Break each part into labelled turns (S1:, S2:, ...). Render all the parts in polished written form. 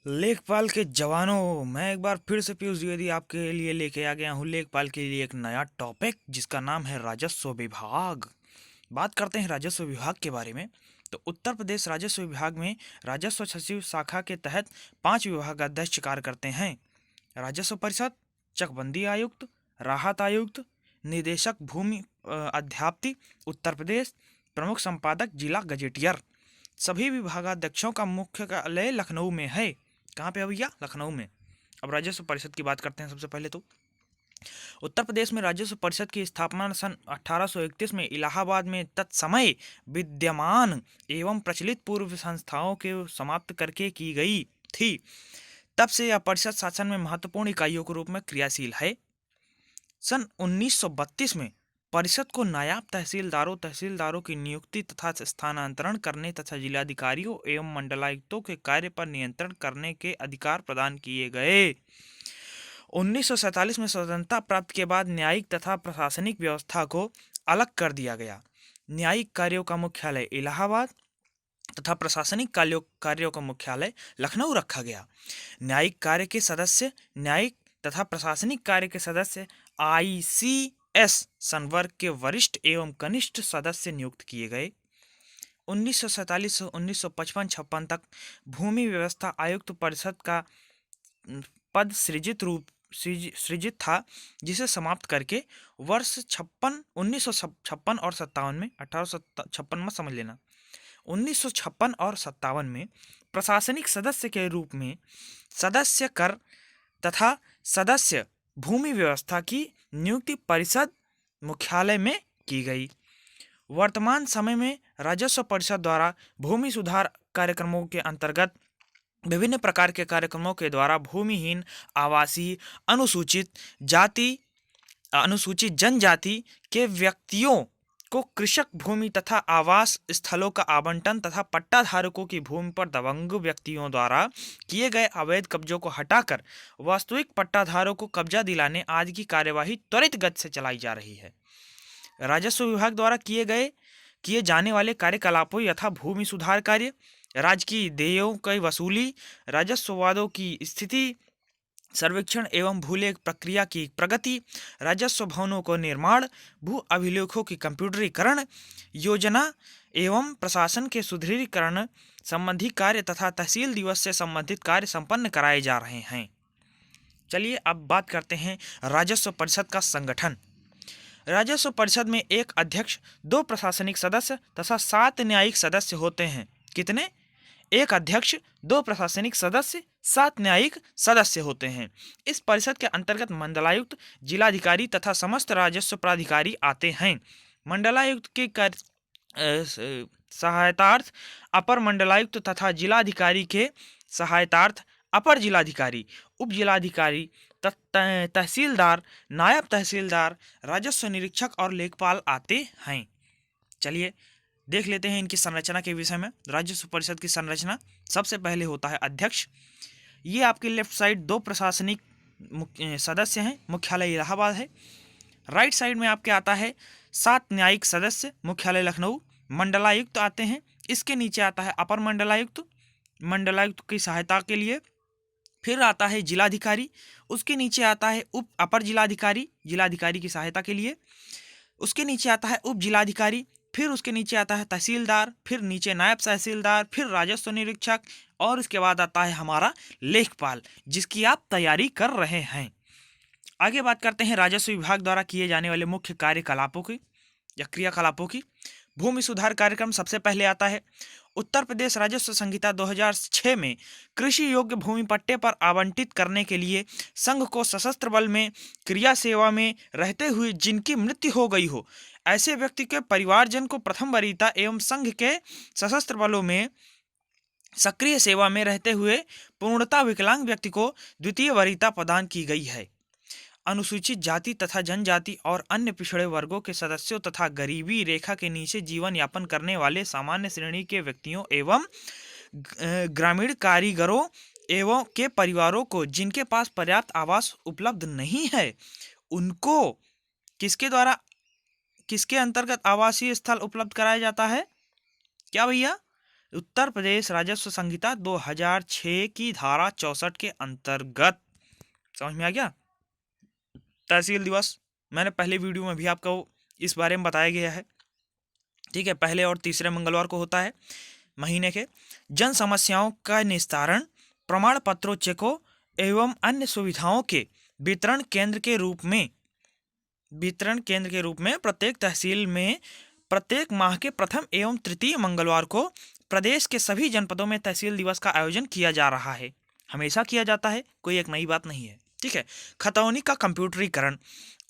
S1: लेखपाल के जवानों, मैं एक बार फिर से पीयूष द्विवेदी आपके लिए लेके आ गया हूँ लेखपाल के लिए एक नया टॉपिक जिसका नाम है राजस्व विभाग। बात करते हैं राजस्व विभाग के बारे में। तो उत्तर प्रदेश राजस्व विभाग में राजस्व सचिव शाखा के तहत 5 विभागाध्यक्ष कार्य करते हैं। राजस्व परिषद, चकबंदी आयुक्त, राहत आयुक्त, निदेशक भूमि अध्याप्ति उत्तर प्रदेश, प्रमुख संपादक जिला गजेटियर। सभी विभागाध्यक्षों का मुख्य कार्यालय लखनऊ में है। कहाँ पे है भैया? लखनऊ में। अब राजस्व परिषद की बात करते हैं। सबसे पहले तो उत्तर प्रदेश में राजस्व परिषद की स्थापना सन 1831 में इलाहाबाद में तत्समय विद्यमान एवं प्रचलित पूर्व संस्थाओं के समाप्त करके की गई थी। तब से यह परिषद शासन में महत्वपूर्ण इकाइयों के रूप में क्रियाशील है। सन 1932 में परिषद को नायब तहसीलदारों की नियुक्ति तथा स्थानांतरण करने तथा जिलाधिकारियों एवं मंडलायुक्तों के कार्य पर नियंत्रण करने के अधिकार प्रदान किए गए। 1947 में स्वतंत्रता प्राप्त के बाद न्यायिक तथा प्रशासनिक व्यवस्था को अलग कर दिया गया। न्यायिक कार्यों का मुख्यालय इलाहाबाद तथा प्रशासनिक कार्यों का मुख्यालय लखनऊ रखा गया। न्यायिक कार्य के सदस्य न्यायिक तथा प्रशासनिक कार्य के सदस्य ICS संवर्ग के वरिष्ठ एवं कनिष्ठ सदस्य नियुक्त किए गए। 1947 से 1955-56 तक भूमि व्यवस्था आयुक्त परिषद का पद सृजित था, जिसे समाप्त करके वर्ष 1956 और 57 में 1856 में समझ लेना 1956 और 57 में प्रशासनिक सदस्य के रूप में सदस्य कर तथा सदस्य भूमि व्यवस्था की नियुक्ति परिषद मुख्यालय में की गई। वर्तमान समय में राजस्व परिषद द्वारा भूमि सुधार कार्यक्रमों के अंतर्गत विभिन्न प्रकार के कार्यक्रमों के द्वारा भूमिहीन, आवासीय, अनुसूचित जनजाति के व्यक्तियों को कृषक भूमि तथा आवास स्थलों का आवंटन तथा पट्टाधारकों की भूमि पर दबंग व्यक्तियों द्वारा किए गए अवैध कब्जों को हटाकर वास्तविक पट्टाधारों को कब्जा दिलाने आदि की कार्यवाही त्वरित गति से चलाई जा रही है। राजस्व विभाग द्वारा किए जाने वाले कार्यकलापों यथा भूमि सुधार कार्य, राजकीय देयों की वसूली, राजस्व वादों की स्थिति सर्वेक्षण एवं भूलेख प्रक्रिया की प्रगति, राजस्व भवनों को निर्माण, भू अभिलेखों की कंप्यूटरीकरण, योजना एवं प्रशासन के सुदृढ़ीकरण संबंधी कार्य तथा तहसील दिवस से संबंधित कार्य संपन्न कराए जा रहे हैं। चलिए अब बात करते हैं राजस्व परिषद का संगठन। राजस्व परिषद में एक अध्यक्ष, 2 प्रशासनिक सदस्य तथा 7 न्यायिक सदस्य होते हैं। कितने? एक अध्यक्ष, 2 प्रशासनिक सदस्य, 7 न्यायिक सदस्य होते हैं। इस परिषद के अंतर्गत मंडलायुक्त, जिलाधिकारी तथा समस्त राजस्व प्राधिकारी आते हैं। मंडलायुक्त के सहायतार्थ अपर मंडलायुक्त तथा जिलाधिकारी के सहायतार्थ अपर जिलाधिकारी, उप जिलाधिकारी, तहसीलदार, नायब तहसीलदार, राजस्व निरीक्षक और लेखपाल आते हैं। चलिए देख लेते हैं इनकी संरचना के विषय में। राजस्व परिषद की संरचना, सबसे पहले होता है अध्यक्ष। ये आपकी लेफ्ट साइड 2 प्रशासनिक सदस्य हैं, मुख्यालय इलाहाबाद है। राइट साइड में आपके आता है 7 न्यायिक सदस्य, मुख्यालय लखनऊ। मंडलायुक्त आते हैं, इसके नीचे आता है अपर मंडलायुक्त, मंडलायुक्त की सहायता के लिए। फिर आता है जिलाधिकारी, उसके नीचे आता है उप अपर जिलाधिकारी, जिलाधिकारी की सहायता के लिए। उसके नीचे आता है उप जिलाधिकारी, फिर उसके नीचे आता है तहसीलदार, फिर नीचे नायब तहसीलदार, फिर राजस्व निरीक्षक और उसके बाद आता है हमारा लेखपाल, जिसकी आप तैयारी कर रहे हैं। आगे बात करते हैं राजस्व विभाग द्वारा किए जाने वाले मुख्य कार्यकलापों की या क्रियाकलापों की। भूमि सुधार कार्यक्रम सबसे पहले आता है। उत्तर प्रदेश राजस्व संहिता 2006 में कृषि योग्य भूमि पट्टे पर आवंटित करने के लिए संघ को सशस्त्र बल में क्रिया सेवा में रहते हुए जिनकी मृत्यु हो गई हो, ऐसे व्यक्ति के परिवारजन को प्रथम वरीयता एवं संघ के सशस्त्र बलों में सक्रिय सेवा में रहते हुए पूर्णतः विकलांग व्यक्ति को द्वितीय वरीयता प्रदान की गई है। अनुसूचित जाति तथा जनजाति और अन्य पिछड़े वर्गों के सदस्यों तथा गरीबी रेखा के नीचे जीवन यापन करने वाले सामान्य श्रेणी के व्यक्तियों एवं ग्रामीण कारीगरों एवं के परिवारों को जिनके पास पर्याप्त आवास उपलब्ध नहीं है, उनको किसके अंतर्गत आवासीय स्थल उपलब्ध कराया जाता है? क्या भैया? उत्तर प्रदेश राजस्व संहिता 2006 की धारा 64 के अंतर्गत। समझ में आ गया? तहसील दिवस मैंने पहले वीडियो में भी आपको इस बारे में बताया गया है। ठीक है, पहले और तीसरे मंगलवार को होता है महीने के। जन समस्याओं का निस्तारण, प्रमाण पत्रों, चेकों एवं अन्य सुविधाओं के वितरण केंद्र के रूप में प्रत्येक तहसील में प्रत्येक माह के प्रथम एवं तृतीय मंगलवार को प्रदेश के सभी जनपदों में तहसील दिवस का आयोजन किया जा रहा है। हमेशा किया जाता है, कोई एक नई बात नहीं है। ठीक है। खतौनी का कंप्यूटरीकरण।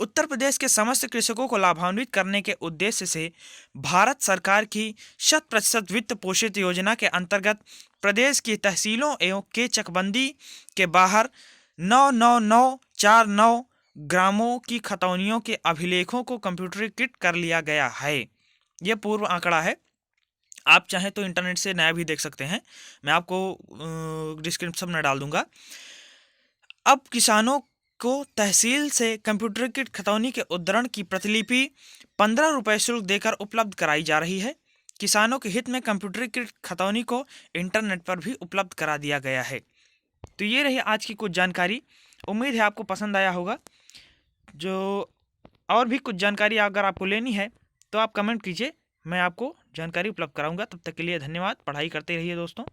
S1: उत्तर प्रदेश के समस्त कृषकों को लाभान्वित करने के उद्देश्य से भारत सरकार की 100% वित्त पोषित योजना के अंतर्गत प्रदेश की तहसीलों एवं के चकबंदी के बाहर 99949 ग्रामों की खतौनियों के अभिलेखों को कंप्यूटरीकृत कर लिया गया है। यह पूर्व आंकड़ा है, आप चाहें तो इंटरनेट से नया भी देख सकते हैं, मैं आपको डिस्क्रिप्शन में डाल दूंगा। अब किसानों को तहसील से कंप्यूटरीकृत खतौनी के उद्धरण की प्रतिलिपि 15 रुपये शुल्क देकर उपलब्ध कराई जा रही है। किसानों के हित में कंप्यूटरीकृत खतौनी को इंटरनेट पर भी उपलब्ध करा दिया गया है। तो ये रही आज की कुछ जानकारी, उम्मीद है आपको पसंद आया होगा। जो और भी कुछ जानकारी अगर आपको लेनी है तो आप कमेंट कीजिए, मैं आपको जानकारी उपलब्ध कराऊंगा। तब तक के लिए धन्यवाद। पढ़ाई करते रहिए दोस्तों।